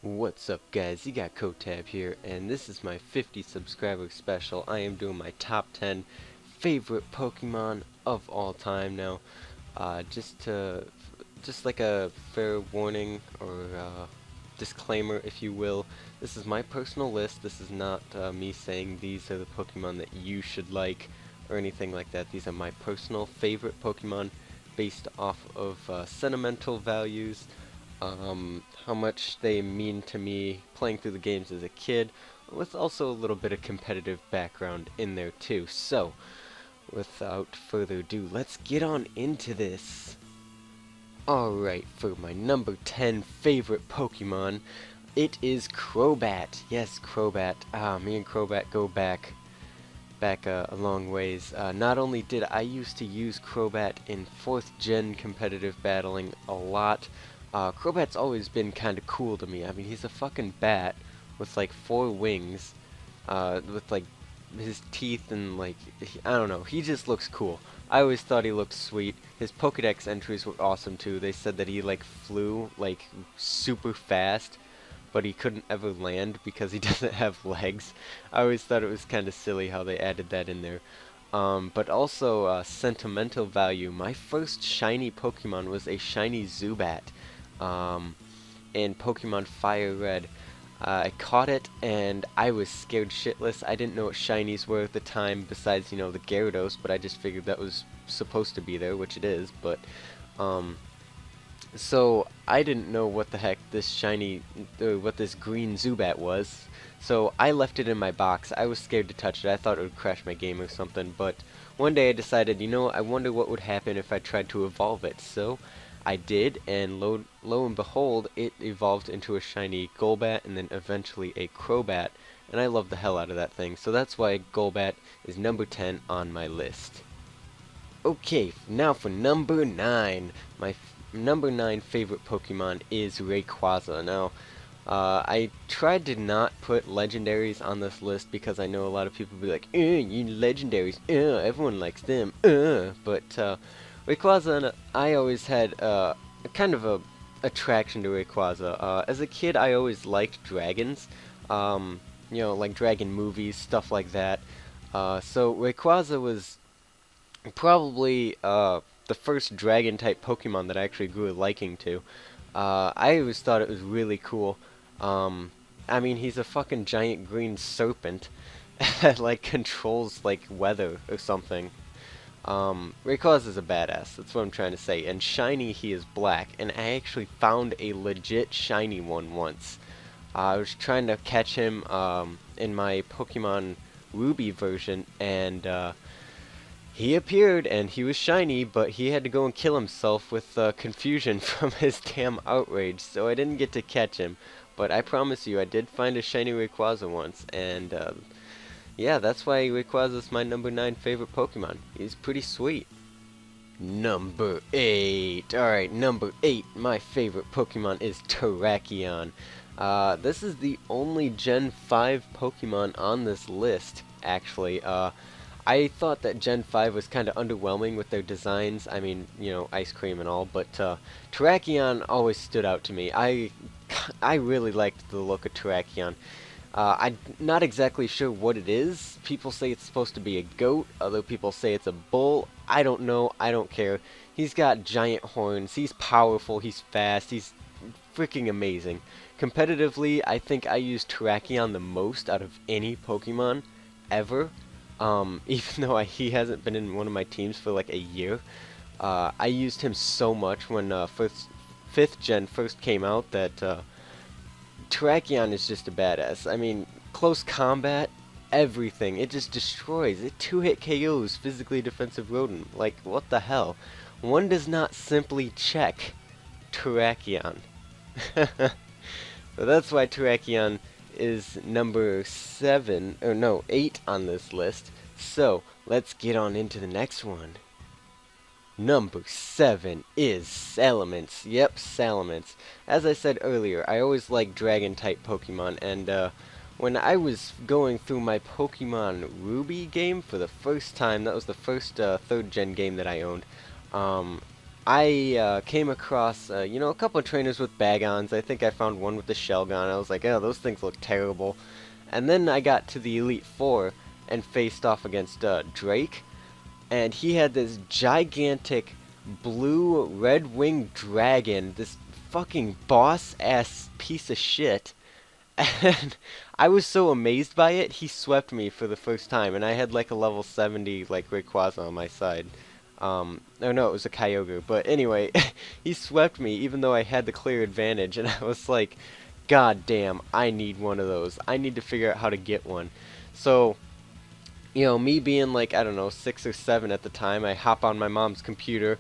What's up, guys? You got CoTabb here, and this is my 50 subscriber special. I am doing my top 10 favorite Pokemon of all time now. Just like a fair warning or disclaimer, if you will. This is my personal list. This is not me saying these are the Pokemon that you should like or anything like that. These are my personal favorite Pokemon based off of sentimental values, how much they mean to me playing through the games as a kid, with also a little bit of competitive background in there too. So, without further ado, let's get on into this. Alright, for my number 10 favorite Pokemon, it is Crobat. Yes, Crobat. Me and Crobat go back a long ways. Not only did I used to use Crobat in 4th gen competitive battling a lot, Crobat's always been kinda cool to me. I mean, he's a fucking bat with like 4 wings, with like his teeth and like, I don't know, he just looks cool. I always thought he looked sweet. His Pokedex entries were awesome too. They said that he like flew like super fast, but he couldn't ever land because he doesn't have legs. I always thought it was kind of silly how they added that in there. But also, sentimental value. My first shiny Pokemon was a shiny Zubat in Pokemon Fire Red. I caught it and I was scared shitless. I didn't know what shinies were at the time besides, you know, the Gyarados, but I just figured that was supposed to be there, which it is, but so I didn't know what the heck this what this green Zubat was. So I left it in my box. I was scared to touch it. I thought it would crash my game or something, but one day I decided, you know, I wonder what would happen if I tried to evolve it. So I did, and lo and behold, it evolved into a shiny Golbat and then eventually a Crobat, and I love the hell out of that thing. So that's why Golbat is number 10 on my list. Okay, now for number 9. My number 9 favorite Pokemon is Rayquaza. Now, I tried to not put legendaries on this list because I know a lot of people will be like, you legendaries, everyone likes them, but Rayquaza, I always had kind of a attraction to Rayquaza. As a kid, I always liked dragons, you know, like dragon movies, stuff like that. So Rayquaza was probably the first dragon-type Pokemon that I actually grew a liking to. I always thought it was really cool. I mean, he's a fucking giant green serpent that like controls like weather or something. Rayquaza is a badass, that's what I'm trying to say. And shiny, he is black, and I actually found a legit shiny one once. I was trying to catch him in my Pokemon Ruby version, and he appeared, and he was shiny, but he had to go and kill himself with confusion from his damn outrage, so I didn't get to catch him. But I promise you, I did find a shiny Rayquaza once, and yeah, that's why Rayquaza is my number 9 favorite Pokemon. He's pretty sweet. Number 8. Alright, number 8. My favorite Pokemon is Terrakion. This is the only Gen 5 Pokemon on this list, actually. I thought that Gen 5 was kind of underwhelming with their designs. I mean, you know, ice cream and all, but Terrakion always stood out to me. I really liked the look of Terrakion. I'm not exactly sure what it is. People say it's supposed to be a goat. Other people say it's a bull. I don't know. I don't care. He's got giant horns. He's powerful. He's fast. He's freaking amazing. Competitively, I think I use Terrakion the most out of any Pokemon ever. Even though he hasn't been in one of my teams for like a year. I used him so much when 5th gen first came out that Terrakion is just a badass. I mean, close combat, everything. It just destroys. It 2-hit KOs physically defensive rodent. Like, what the hell? One does not simply check Terrakion. So that's why Terrakion is number 7, or no, 8 on this list. So, let's get on into the next one. Number 7 is Salamence. Yep, Salamence. As I said earlier, I always liked dragon-type Pokemon, and when I was going through my Pokemon Ruby game for the first time, that was the first 3rd gen game that I owned, I came across, you know, a couple of trainers with bag-ons. I think I found one with the shell gun. I was like, oh, those things look terrible. And then I got to the Elite Four and faced off against Drake, and he had this gigantic blue red-winged dragon, this fucking boss-ass piece of shit. And I was so amazed by it, he swept me for the first time, and I had like a level 70 like Rayquaza on my side. Oh no, it was a Kyogre, but anyway, he swept me even though I had the clear advantage, and I was like, God damn, I need one of those. I need to figure out how to get one. So, you know, me being like, I don't know, 6 or 7 at the time, I hop on my mom's computer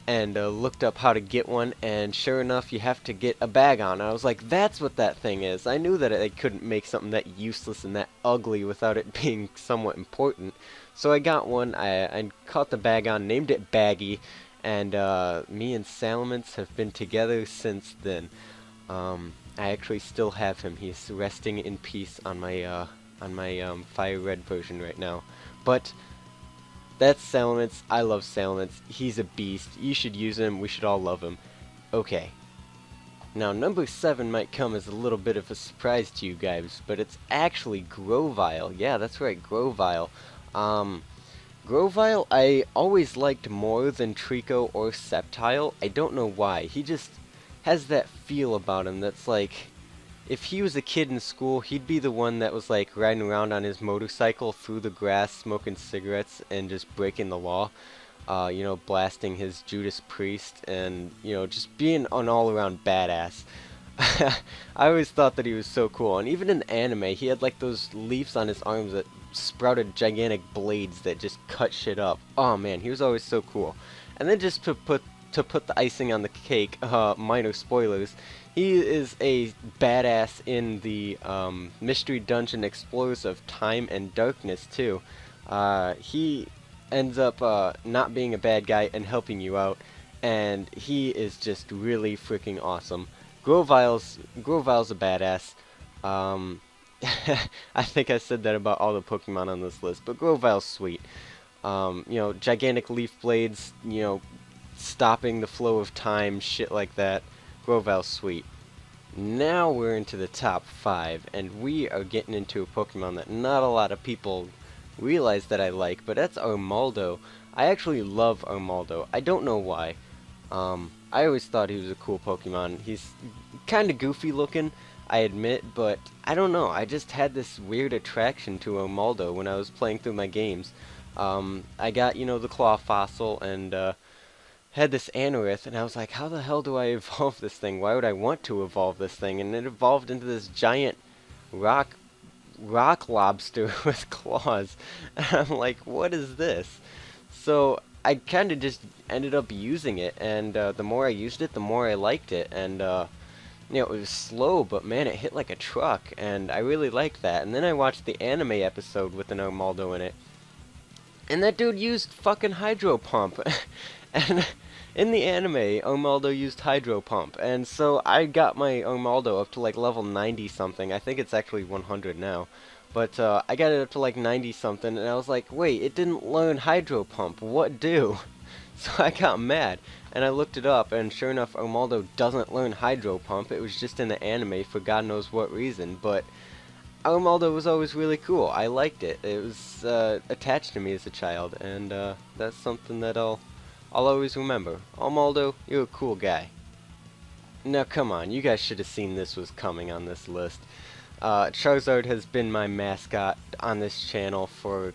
and looked up how to get one, and sure enough, you have to get a bag on. I was like, that's what that thing is. I knew that I couldn't make something that useless and that ugly without it being somewhat important. So I got one, I caught the bag on, named it Baggy, and me and Salamence have been together since then. I actually still have him. He's resting in peace on my Fire Red version right now. But that's Salamence. I love Salamence. He's a beast. You should use him. We should all love him. Okay. Now, number 7 might come as a little bit of a surprise to you guys, but it's actually Grovyle. Yeah, that's right, Grovyle. Grovyle I always liked more than Trico or Sceptile. I don't know why. He just has that feel about him that's like, if he was a kid in school, he'd be the one that was like riding around on his motorcycle through the grass, smoking cigarettes, and just breaking the law. You know, blasting his Judas Priest, and, you know, just being an all-around badass. I always thought that he was so cool, and even in anime, he had like those leaves on his arms that sprouted gigantic blades that just cut shit up. Oh man, he was always so cool. And then just to put the icing on the cake, minor spoilers, he is a badass in the Mystery Dungeon Explorers of Time and Darkness too. He ends up not being a bad guy and helping you out, and he is just really freaking awesome. Grovyle's a badass. I think I said that about all the Pokemon on this list, but Grovyle's sweet. You know, gigantic leaf blades, you know, stopping the flow of time, shit like that. Grovyle's sweet. Now we're into the top 5, and we are getting into a Pokemon that not a lot of people realize that I like, but that's Armaldo. I actually love Armaldo. I don't know why. I always thought he was a cool Pokemon. He's kind of goofy looking, I admit, but I don't know. I just had this weird attraction to Armaldo when I was playing through my games. I got, you know, the Claw Fossil and had this Anorith, and I was like, how the hell do I evolve this thing? Why would I want to evolve this thing? And it evolved into this giant rock lobster with claws. And I'm like, what is this? So I kind of just ended up using it, and the more I used it, the more I liked it. And you know, it was slow, but man, it hit like a truck, and I really liked that. And then I watched the anime episode with an Armaldo in it, and that dude used fucking Hydro Pump. And in the anime, Armaldo used Hydro Pump, and so I got my Armaldo up to like level 90 something. I think it's actually 100 now. But I got it up to like 90 something, and I was like, wait, it didn't learn Hydro Pump. What do? So I got mad, and I looked it up, and sure enough, Armaldo doesn't learn Hydro Pump. It was just in the anime for God knows what reason, but Armaldo was always really cool. I liked it. It was attached to me as a child, and that's something that I'll always remember. Armaldo, you're a cool guy. Now come on, you guys should have seen this was coming on this list. Charizard has been my mascot on this channel for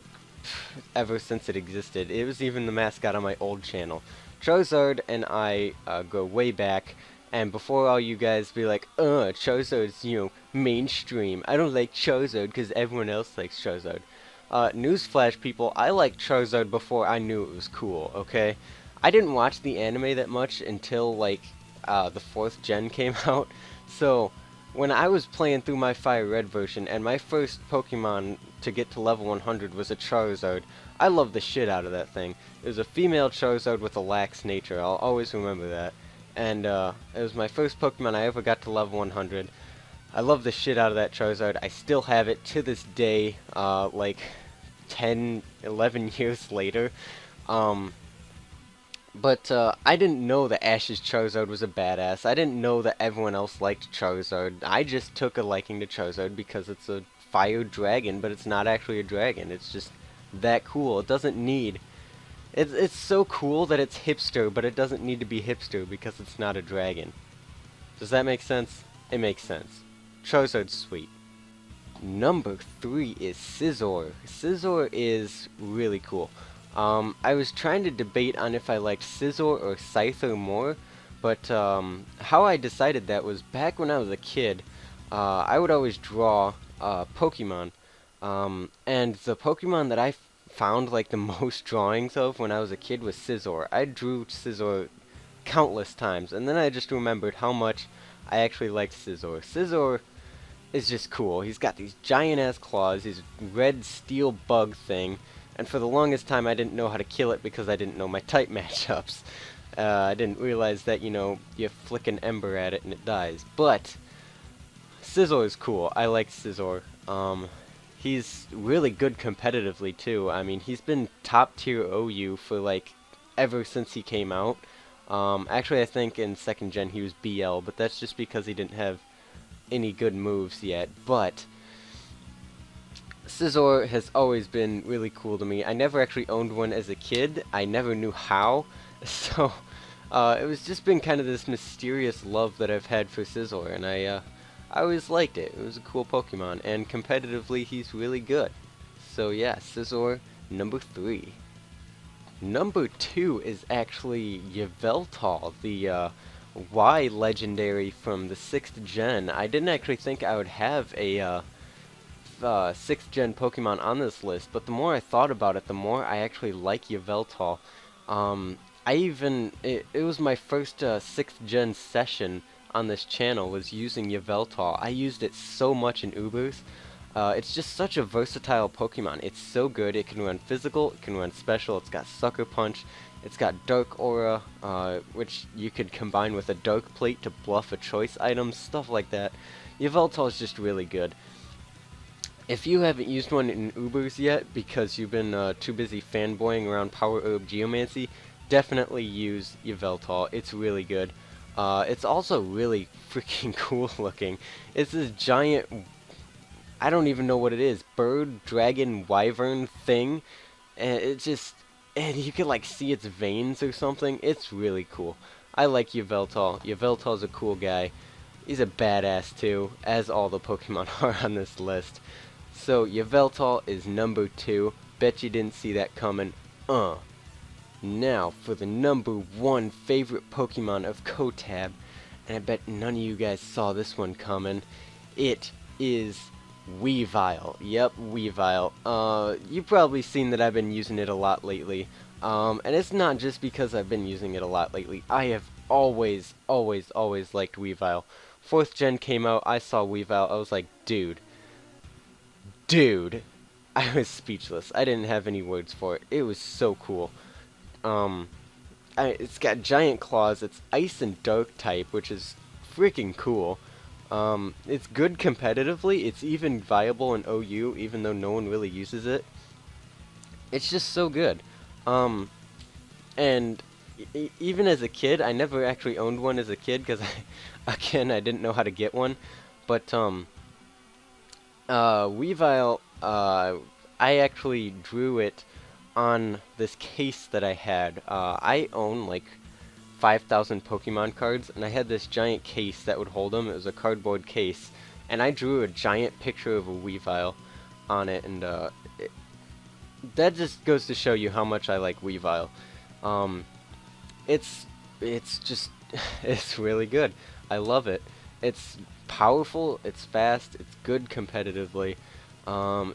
ever since it existed. It was even the mascot on my old channel. Charizard and I go way back, and before all you guys be like, Charizard's, you know, mainstream. I don't like Charizard because everyone else likes Charizard. Newsflash, people, I liked Charizard before I knew it was cool, okay? I didn't watch the anime that much until, like, the 4th gen came out, so when I was playing through my Fire Red version, and my first Pokemon to get to level 100 was a Charizard, I loved the shit out of that thing. It was a female Charizard with a lax nature, I'll always remember that. And it was my first Pokemon I ever got to level 100. I love the shit out of that Charizard. I still have it to this day, like 10, 11 years later. But I didn't know that Ash's Charizard was a badass. I didn't know that everyone else liked Charizard. I just took a liking to Charizard because it's a fire dragon, but it's not actually a dragon. It's just that cool. It doesn't need... It's so cool that it's hipster, but it doesn't need to be hipster because it's not a dragon. Does that make sense? It makes sense. Charizard's sweet. Number 3 is Scizor. Scizor is really cool. I was trying to debate on if I liked Scizor or Scyther more, but how I decided that was back when I was a kid, I would always draw Pokemon. And the Pokemon that I found like the most drawings of when I was a kid was Scizor. I drew Scizor countless times, and then I just remembered how much I actually liked Scizor. Scizor is just cool. He's got these giant ass claws, his red steel bug thing, and for the longest time I didn't know how to kill it because I didn't know my type matchups. I didn't realize that, you know, you flick an ember at it and it dies. But Scizor is cool. I like Scizor. He's really good competitively too. I mean, he's been top tier OU for like ever since he came out. Actually, I think in 2nd gen he was BL, but that's just because he didn't have any good moves yet. But Scizor has always been really cool to me. I never actually owned one as a kid. I never knew how. So it was just been kind of this mysterious love that I've had for Scizor, and I always liked it. It was a cool Pokemon, and competitively he's really good. So yeah, Scizor, number 3. Number 2 is actually Yveltal, the Y legendary from the 6th gen. I didn't actually think I would have a 6th gen Pokemon on this list, but the more I thought about it, the more I actually like Yveltal. It was my first 6th gen session on this channel was using Yveltal. I used it so much in Ubers. It's just such a versatile Pokemon. It's so good. It can run physical, it can run special, it's got Sucker Punch, it's got Dark Aura, which you could combine with a Dark Plate to bluff a choice item, stuff like that. Yveltal is just really good. If you haven't used one in Ubers yet because you've been too busy fanboying around Power Herb Geomancy, definitely use Yveltal. It's really good. It's also really freaking cool looking. It's this giant, I don't even know what it is, bird, dragon, wyvern thing, and and you can like see its veins or something. It's really cool. I like Yveltal. Yveltal's a cool guy. He's a badass too, as all the Pokemon are on this list. So Yveltal is number 2. Bet you didn't see that coming. Now for the number 1 favorite Pokemon of CoTabb, and I bet none of you guys saw this one coming. It is Weavile. Yep, Weavile. You've probably seen that I've been using it a lot lately. And it's not just because I've been using it a lot lately. I have always liked Weavile. 4th gen came out, I saw Weavile, I was like, dude. I was speechless. I didn't have any words for it. It was so cool. It's got giant claws, it's ice and dark type, which is freaking cool. It's good competitively, it's even viable in OU, even though no one really uses it. It's just so good. And even as a kid, I never actually owned one as a kid, because again, I didn't know how to get one. But, Weavile, I actually drew it on this case that I had. I own like 5,000 Pokemon cards, and I had this giant case that would hold them. It was a cardboard case, and I drew a giant picture of a Weavile on it, and that just goes to show you how much I like Weavile. It's just it's really good. I love it. It's powerful, it's fast, it's good competitively.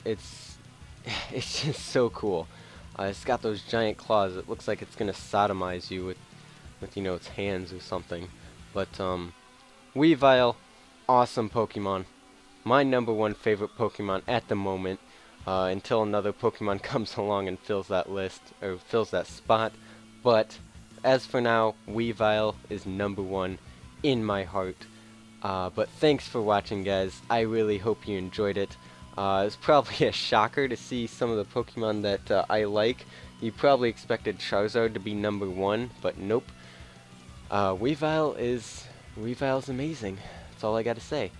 It's just so cool. It's got those giant claws. It looks like it's gonna sodomize you with you know, its hands or something. But Weavile, awesome Pokemon. My number 1 favorite Pokemon at the moment, until another Pokemon comes along and fills that list, or fills that spot. But as for now, Weavile is number 1 in my heart. But thanks for watching, guys. I really hope you enjoyed it. It's probably a shocker to see some of the Pokemon that I like. You probably expected Charizard to be number 1, but nope. Weavile's amazing. That's all I gotta say.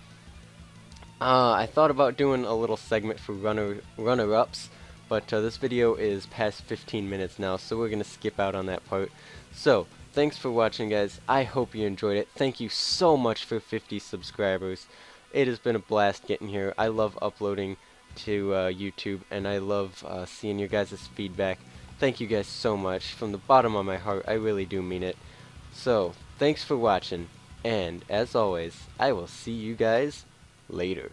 I thought about doing a little segment for runner-ups, but this video is past 15 minutes now, so we're gonna skip out on that part. So, thanks for watching, guys. I hope you enjoyed it. Thank you so much for 50 subscribers. It has been a blast getting here. I love uploading to YouTube, and I love seeing your guys' feedback. Thank you guys so much. From the bottom of my heart, I really do mean it. So, thanks for watching, and as always, I will see you guys later.